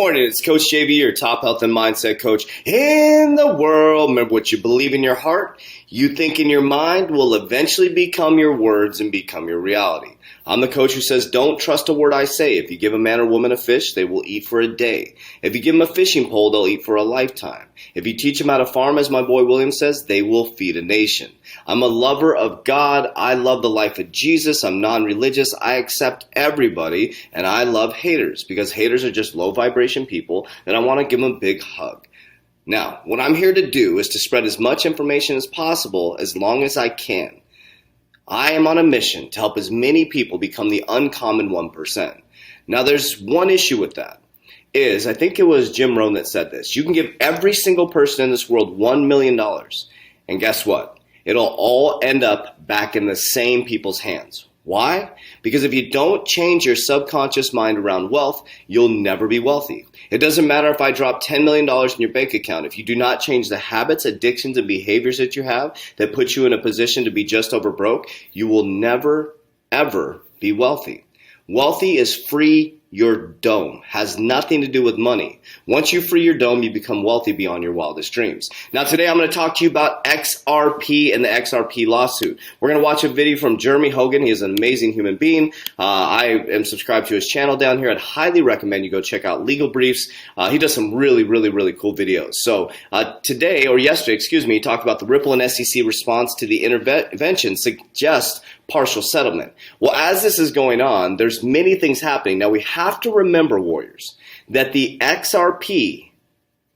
morning. It's Coach JV, your top health and mindset coach in the world. Remember, what you believe in your heart, you think in your mind, will eventually become your words and become your reality. I'm the coach who says, don't trust a word I say. If you give a man or woman a fish, they will eat for a day. If you give them a fishing pole, they'll eat for a lifetime. If you teach them how to farm, as my boy William says, they will feed a nation. I'm a lover of God. I love the life of Jesus. I'm non-religious. I accept everybody, and I love haters because haters are just low vibration people that I want to give them a big hug. Now, what I'm here to do is to spread as much information as possible as long as I can. I am on a mission to help as many people become the uncommon 1%. Now, there's one issue with that. I think it was Jim Rohn that said this. You can give every single person in this world $1 million. And guess what? It'll all end up back in the same people's hands. Why? Because if you don't change your subconscious mind around wealth, you'll never be wealthy. It doesn't matter if I drop $10 million in your bank account. If you do not change the habits, addictions, and behaviors that you have that put you in a position to be just over broke, you will never, ever be wealthy. Wealthy is free your dome. Has nothing to do with money. Once you free your dome, you become wealthy beyond your wildest dreams. Now today I'm going to talk to you about XRP and the XRP lawsuit. We're going to watch a video from Jeremy Hogan. He is an amazing human being. I am subscribed to his channel down here. I'd highly recommend you go check out Legal Briefs. He does some really cool videos. So yesterday, he talked about the Ripple and SEC response to the intervention suggests partial settlement. Well, as this is going on, there's many things happening. Now, we have to remember, warriors, that the XRP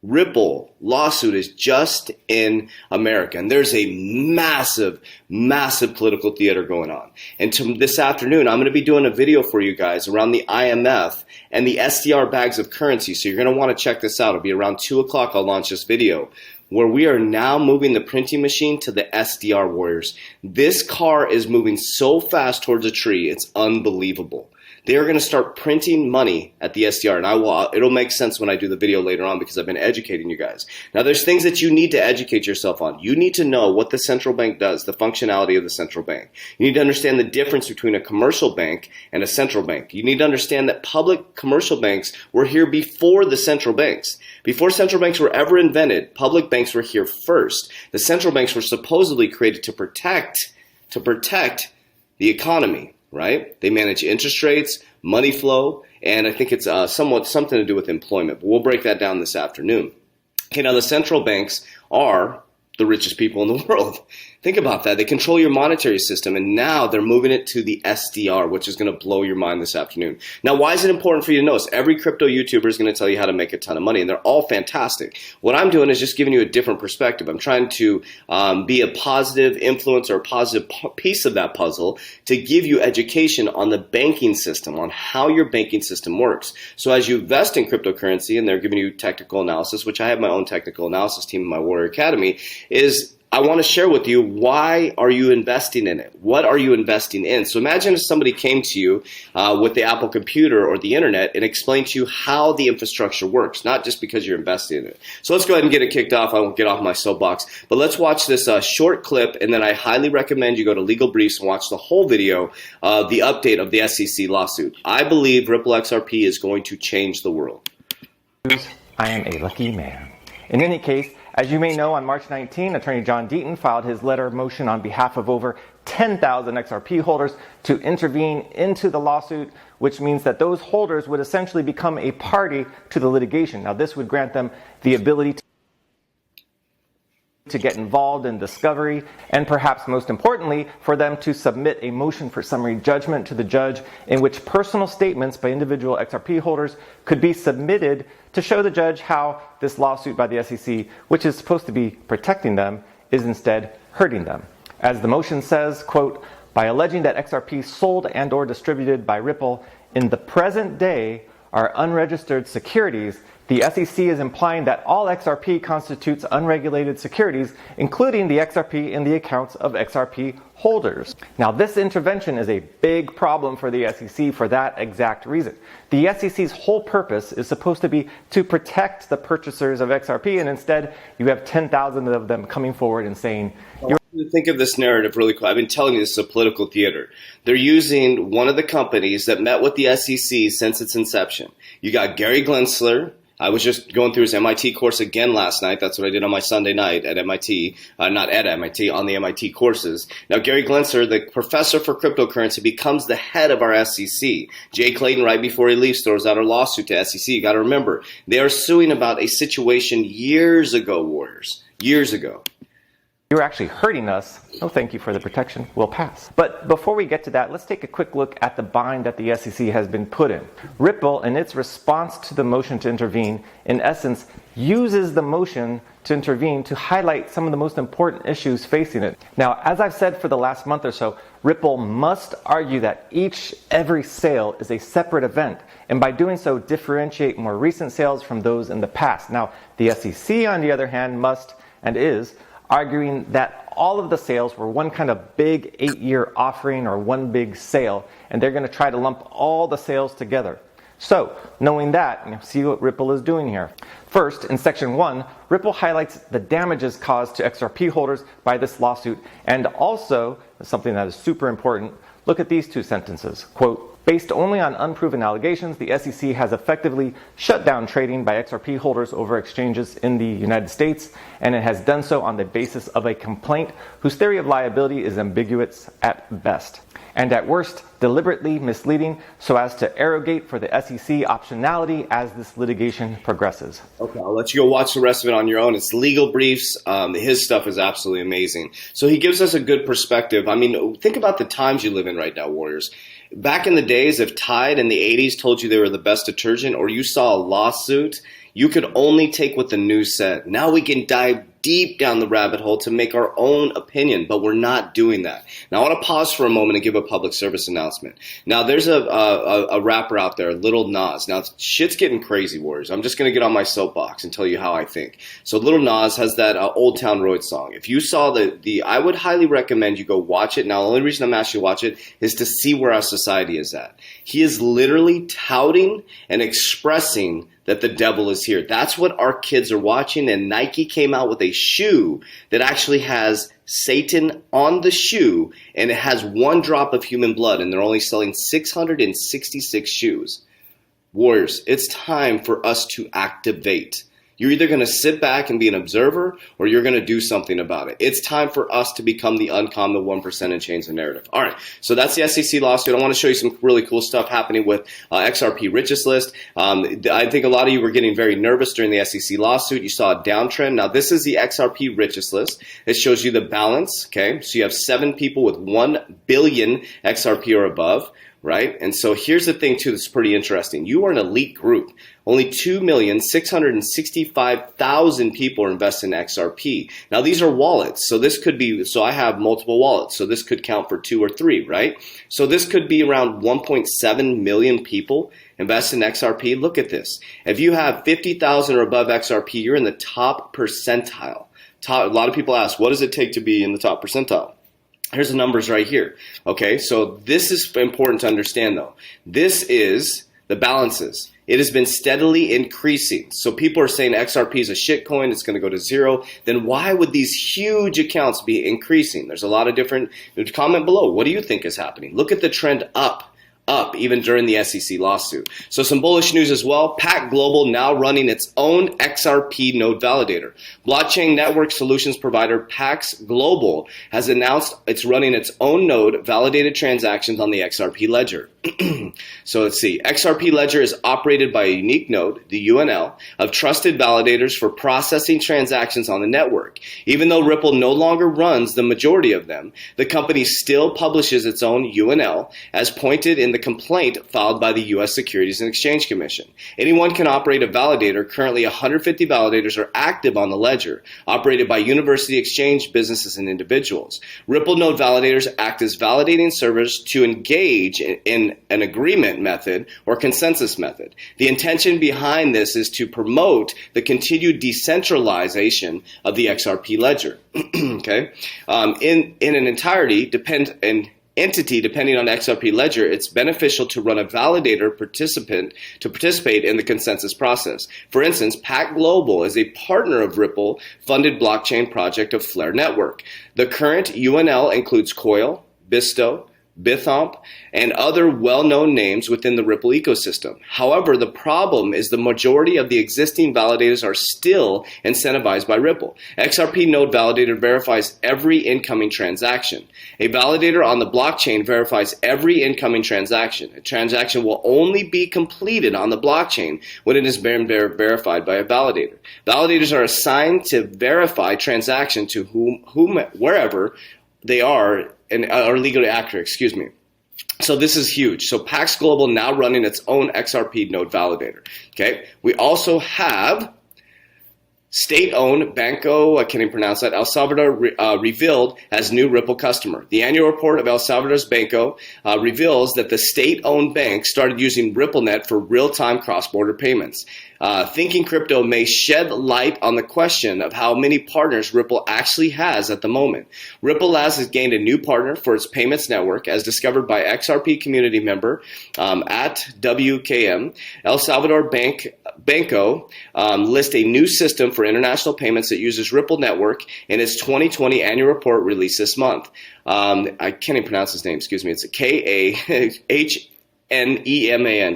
Ripple lawsuit is just in America. And there's a massive political theater going on. And this afternoon, I'm going to be doing a video for you guys around the IMF and the SDR bags of currency. So you're going to want to check this out. It'll be around 2 o'clock. I'll launch this video, where we are now moving the printing machine to the SDR, warriors. This car is moving so fast towards a tree, it's unbelievable. They are going to start printing money at the SDR, and it'll make sense when I do the video later on because I've been educating you guys. Now, there's things that you need to educate yourself on. You need to know what the central bank does, the functionality of the central bank. You need to understand the difference between a commercial bank and a central bank. You need to understand that public commercial banks were here before the central banks. Before central banks were ever invented, public banks were here first. The central banks were supposedly created to protect the economy, right? They manage interest rates, money flow, and I think it's something to do with employment. But we'll break that down this afternoon. Okay, now the central banks are the richest people in the world. Think about that. They control your monetary system, and now they're moving it to the SDR, which is going to blow your mind this afternoon. Now, why is it important for you to know? Every crypto YouTuber is going to tell you how to make a ton of money, and they're all fantastic. What I'm doing is just giving you a different perspective. I'm trying to be a positive influence or a positive piece of that puzzle to give you education on the banking system, on how your banking system works. So as you invest in cryptocurrency, and they're giving you technical analysis, which I have my own technical analysis team in my Warrior Academy, is I want to share with you, why are you investing in it? What are you investing in? So imagine if somebody came to you with the Apple computer or the internet and explained to you how the infrastructure works, not just because you're investing in it. So let's go ahead and get it kicked off. I won't get off my soapbox, but let's watch this short clip, and then I highly recommend you go to Legal Briefs and watch the whole video, the update of the SEC lawsuit. I believe Ripple XRP is going to change the world. I am a lucky man. In any case, as you may know, on March 19, Attorney John Deaton filed his letter of motion on behalf of over 10,000 XRP holders to intervene into the lawsuit, which means that those holders would essentially become a party to the litigation. Now, this would grant them the ability to get involved in discovery, and perhaps most importantly, for them to submit a motion for summary judgment to the judge in which personal statements by individual XRP holders could be submitted to show the judge how this lawsuit by the SEC, which is supposed to be protecting them, is instead hurting them. As the motion says, quote, by alleging that XRP sold and or distributed by Ripple in the present day are unregistered securities, the SEC is implying that all XRP constitutes unregulated securities, including the XRP in the accounts of XRP holders. Now, this intervention is a big problem for the SEC for that exact reason. The SEC's whole purpose is supposed to be to protect the purchasers of XRP, and instead you have 10,000 of them coming forward and saying, you're think of this narrative really quick. I've been telling you this is a political theater. They're using one of the companies that met with the SEC since its inception. You got Gary Gensler, I was just going through his MIT course again last night. That's what I did on my Sunday night at MIT, not at MIT, on the MIT courses. Now, Gary Glenser, the professor for cryptocurrency, becomes the head of our SEC. Jay Clayton, right before he leaves, throws out a lawsuit to SEC. You got to remember, they are suing about a situation years ago, Warriors. Years ago. You're actually hurting us. No, thank you for the protection. We'll pass. But before we get to that, let's take a quick look at the bind that the SEC has been put in. Ripple, in its response to the motion to intervene, in essence, uses the motion to intervene to highlight some of the most important issues facing it. Now, as I've said for the last month or so, Ripple must argue that every sale is a separate event, and by doing so, differentiate more recent sales from those in the past. Now, the SEC, on the other hand, must and is arguing that all of the sales were one kind of big 8-year offering or one big sale, and they're going to try to lump all the sales together. So, knowing that, see what Ripple is doing here. First, in Section 1, Ripple highlights the damages caused to XRP holders by this lawsuit, and also, something that is super important, look at these two sentences. Quote, based only on unproven allegations, the SEC has effectively shut down trading by XRP holders over exchanges in the United States, and it has done so on the basis of a complaint whose theory of liability is ambiguous at best, and at worst, deliberately misleading so as to arrogate for the SEC optionality as this litigation progresses. Okay, I'll let you go watch the rest of it on your own. It's legal briefs. His stuff is absolutely amazing. So he gives us a good perspective. I mean, think about the times you live in right now, Warriors. Back in the days, if Tide in the 80s told you they were the best detergent, or you saw a lawsuit, you could only take what the news said. Now we can dive deep down the rabbit hole to make our own opinion, but we're not doing that. Now I want to pause for a moment and give a public service announcement. Now there's a rapper out there, Lil Nas. Now shit's getting crazy, Warriors. I'm just going to get on my soapbox and tell you how I think. So Lil Nas has that Old Town Road song. If you saw I would highly recommend you go watch it. Now the only reason I'm asking you to watch it is to see where our society is at. He is literally touting and expressing that the devil is here. That's what our kids are watching, and Nike came out with a shoe that actually has Satan on the shoe, and it has 1 drop of human blood, and they're only selling 666 shoes. Warriors, it's time for us to activate. You're either going to sit back and be an observer, or you're going to do something about it. It's time for us to become the uncommon 1% and change the narrative. All right, so that's the SEC lawsuit. I want to show you some really cool stuff happening with XRP Richest List. I think a lot of you were getting very nervous during the SEC lawsuit. You saw a downtrend. Now, this is the XRP Richest List. It shows you the balance, okay? So you have 7 people with 1 billion XRP or above. Right? And so here's the thing, too, that's pretty interesting. You are an elite group. Only 2,665,000 people are invested in XRP. Now, these are wallets. So this could be, so I have multiple wallets. So this could count for 2 or 3, right? So this could be around 1.7 million people invest in XRP. Look at this. If you have 50,000 or above XRP, you're in the top percentile. A lot of people ask, what does it take to be in the top percentile? Here's the numbers right here. Okay, so this is important to understand, though. This is the balances. It has been steadily increasing. So people are saying XRP is a shit coin, it's going to go to 0. Then why would these huge accounts be increasing? There's a lot of different, comment below. What do you think is happening? Look at the trend up even during the SEC lawsuit. So some bullish news as well. Pack Global now running its own XRP node validator. Blockchain network solutions provider Pax Global has announced it's running its own node validated transactions on the XRP ledger. So let's see. XRP ledger is operated by a unique node, the UNL, of trusted validators for processing transactions on the network. Even though Ripple no longer runs the majority of them, the company still publishes its own UNL as pointed in the complaint filed by the U.S. Securities and Exchange Commission. Anyone can operate a validator. Currently, 150 validators are active on the ledger, operated by university exchange businesses and individuals. Ripple node validators act as validating servers to engage in an agreement method or consensus method. The intention behind this is to promote the continued decentralization of the XRP ledger. Okay, in an entirety, entity depending on XRP ledger, it's beneficial to run a validator to participate in the consensus process. For instance, Pack Global is a partner of Ripple funded blockchain project of Flare Network. The current UNL includes Coil, Bisto, Bithomp, and other well-known names within the Ripple ecosystem. However, the problem is the majority of the existing validators are still incentivized by Ripple. XRP Node Validator verifies every incoming transaction. A validator on the blockchain verifies every incoming transaction. A transaction will only be completed on the blockchain when it has been verified by a validator. Validators are assigned to verify transaction to wherever they are and are legally accurate, So this is huge. So Pax Global now running its own XRP node validator. Okay. We also have state-owned Banco, I can't even pronounce that, El Salvador revealed as new Ripple customer. The annual report of El Salvador's Banco reveals that the state-owned bank started using RippleNet for real-time cross-border payments. Thinking Crypto may shed light on the question of how many partners Ripple actually has at the moment. Ripple Labs has gained a new partner for its payments network, as discovered by XRP Community member at WKM. El Salvador Banco lists a new system for international payments that uses Ripple Network in its 2020 annual report released this month. I can't even pronounce his name, It's a K-A-H-N-E-M-A-N.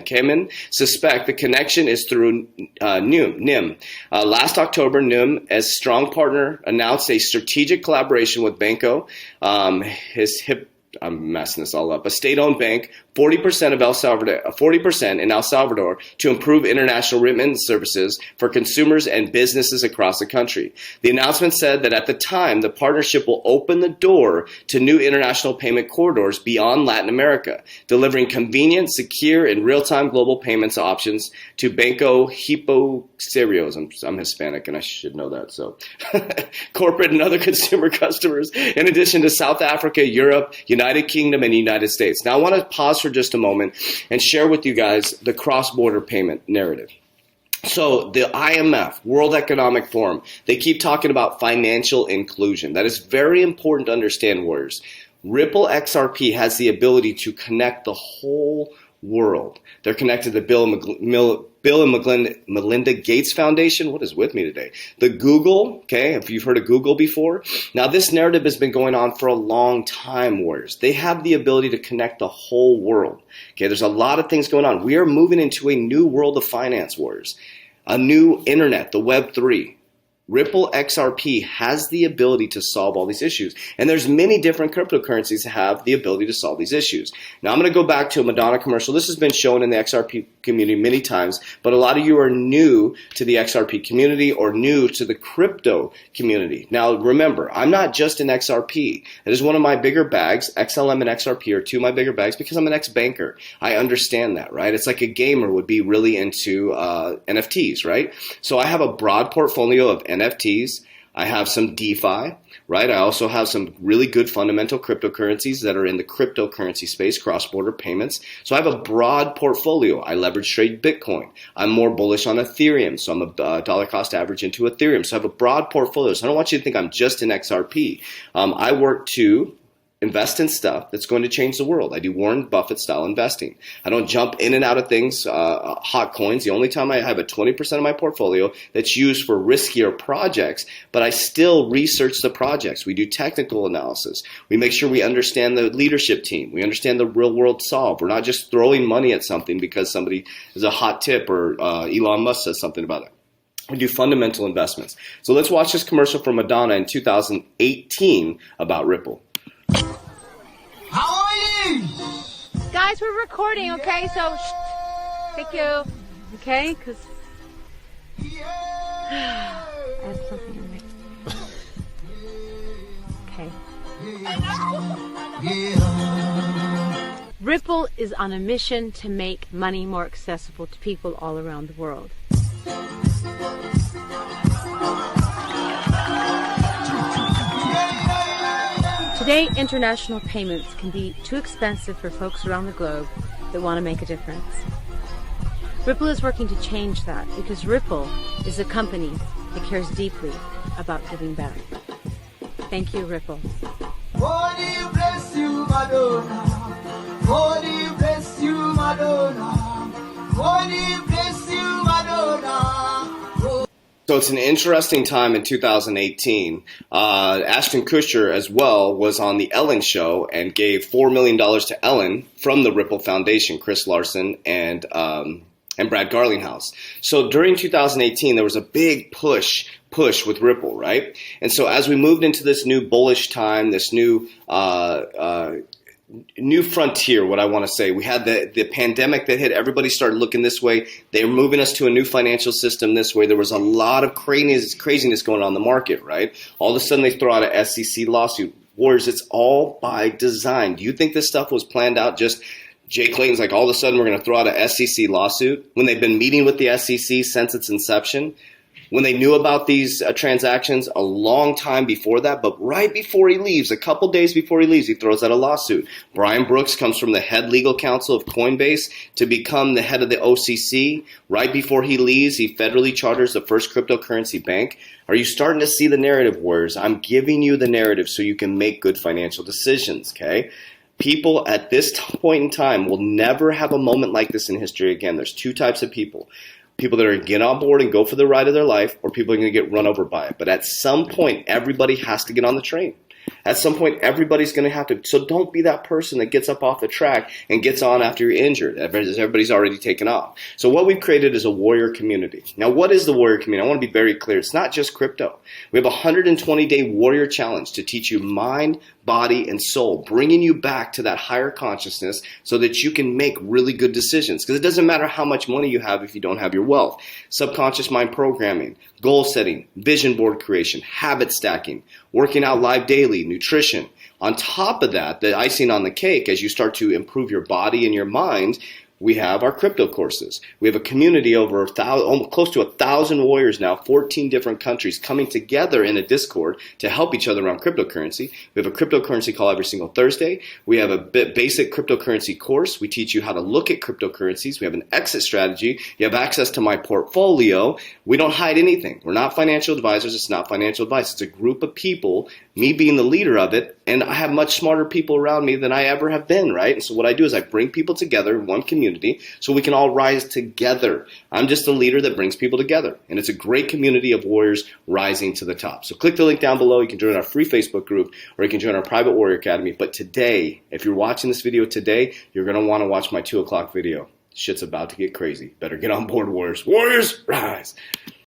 Kemen suspect the connection is through NIM. Last October, NIM, as strong partner, announced a strategic collaboration with Banco. I'm messing this all up. A state-owned bank, 40% in El Salvador, to improve international remittance services for consumers and businesses across the country. The announcement said that at the time, the partnership will open the door to new international payment corridors beyond Latin America, delivering convenient, secure, and real-time global payments options to Banco Hipoxerios. I'm Hispanic, and I should know that. So, corporate and other consumer customers, in addition to South Africa, Europe, United Kingdom, and United States. Now, I want to pause for just a moment and share with you guys the cross-border payment narrative. So the IMF, World Economic Forum, they keep talking about financial inclusion. That is very important to understand, warriors. Ripple XRP has the ability to connect the whole world. They're connected to the Bill and Melinda Gates Foundation. What is with me today? The Google, okay, if you've heard of Google before. Now, this narrative has been going on for a long time, warriors. They have the ability to connect the whole world. Okay, there's a lot of things going on. We are moving into a new world of finance, warriors. A new internet, the Web 3. Ripple XRP has the ability to solve all these issues. And there's many different cryptocurrencies that have the ability to solve these issues. Now, I'm going to go back to a Madonna commercial. This has been shown in the XRP community many times, but a lot of you are new to the XRP community or new to the crypto community. Now, remember, I'm not just in XRP. That is one of my bigger bags. XLM and XRP are two of my bigger bags because I'm an ex-banker. I understand that, right? It's like a gamer would be really into NFTs, right? So I have a broad portfolio of NFTs. I have some DeFi, right? I also have some really good fundamental cryptocurrencies that are in the cryptocurrency space, cross-border payments. So I have a broad portfolio. I leverage trade Bitcoin. I'm more bullish on Ethereum, so I'm a dollar cost average into Ethereum. So I have a broad portfolio. So I don't want you to think I'm just in XRP. I work to invest in stuff that's going to change the world. I do Warren Buffett style investing. I don't jump in and out of things, hot coins. The only time I have 20% of my portfolio that's used for riskier projects, but I still research the projects. We do technical analysis. We make sure we understand the leadership team. We understand the real world solve. We're not just throwing money at something because somebody is a hot tip or Elon Musk says something about it. We do fundamental investments. So let's watch this commercial from Madonna in 2018 about Ripple. How are you? Guys, we're recording, okay? So, shh. Thank you. Okay? Because I have something to make. Okay. Ripple is on a mission to make money more accessible to people all around the world. Today, international payments can be too expensive for folks around the globe that want to make a difference. Ripple is working to change that because Ripple is a company that cares deeply about giving back. Thank you, Ripple. God bless you, Madonna. God bless you, Madonna. God bless you, Madonna. So it's an interesting time in 2018. Ashton Kutcher as well was on the Ellen show and gave $4 million to Ellen from the Ripple Foundation, Chris Larson and Brad Garlinghouse. So during 2018, there was a big push with Ripple, right? And so as we moved into this new bullish time, this new frontier, what I want to say. We had the pandemic that hit. Everybody started looking this way. They were moving us to a new financial system this way. There was a lot of craziness going on in the market, right? All of a sudden, they throw out a SEC lawsuit. Warriors, it's all by design. Do you think this stuff was planned out? Just Jay Clayton's like, all of a sudden, we're going to throw out a SEC lawsuit when they've been meeting with the SEC since its inception? When they knew about these transactions a long time before that, but right before he leaves, a couple days before he leaves, he throws out a lawsuit. Brian Brooks comes from the head legal counsel of Coinbase to become the head of the OCC. Right before he leaves, he federally charters the first cryptocurrency bank. Are you starting to see the narrative, Warriors? I'm giving you the narrative so you can make good financial decisions, okay? People at this point in time will never have a moment like this in history again. There's two types of people. People that are going to get on board and go for the ride of their life, or people are going to get run over by it. But at some point, everybody has to get on the train. At some point, everybody's going to have to. So don't be that person that gets up off the track and gets on after you're injured. Everybody's already taken off. So what we've created is a warrior community. Now, what is the warrior community? I want to be very clear. It's not just crypto. We have a 120-day warrior challenge to teach you mind, body, and soul, bringing you back to that higher consciousness so that you can make really good decisions. Because it doesn't matter how much money you have if you don't have your wealth. Subconscious mind programming, goal setting, vision board creation, habit stacking, working out live daily, nutrition. On top of that, the icing on the cake, as you start to improve your body and your mind, we have our crypto courses. We have a community over close to 1,000 warriors now, 14 different countries coming together in a Discord to help each other around cryptocurrency. We have a cryptocurrency call every single Thursday. We have a basic cryptocurrency course. We teach you how to look at cryptocurrencies. We have an exit strategy. You have access to my portfolio. We don't hide anything. We're not financial advisors. It's not financial advice. It's a group of people, me being the leader of it, and I have much smarter people around me than I ever have been, right? And so what I do is I bring people together in one community so we can all rise together. I'm just a leader that brings people together. And it's a great community of warriors rising to the top. So click the link down below. You can join our free Facebook group or you can join our private warrior academy. But today, if you're watching this video today, you're going to want to watch my 2 o'clock video. Shit's about to get crazy. Better get on board, warriors. Warriors, rise.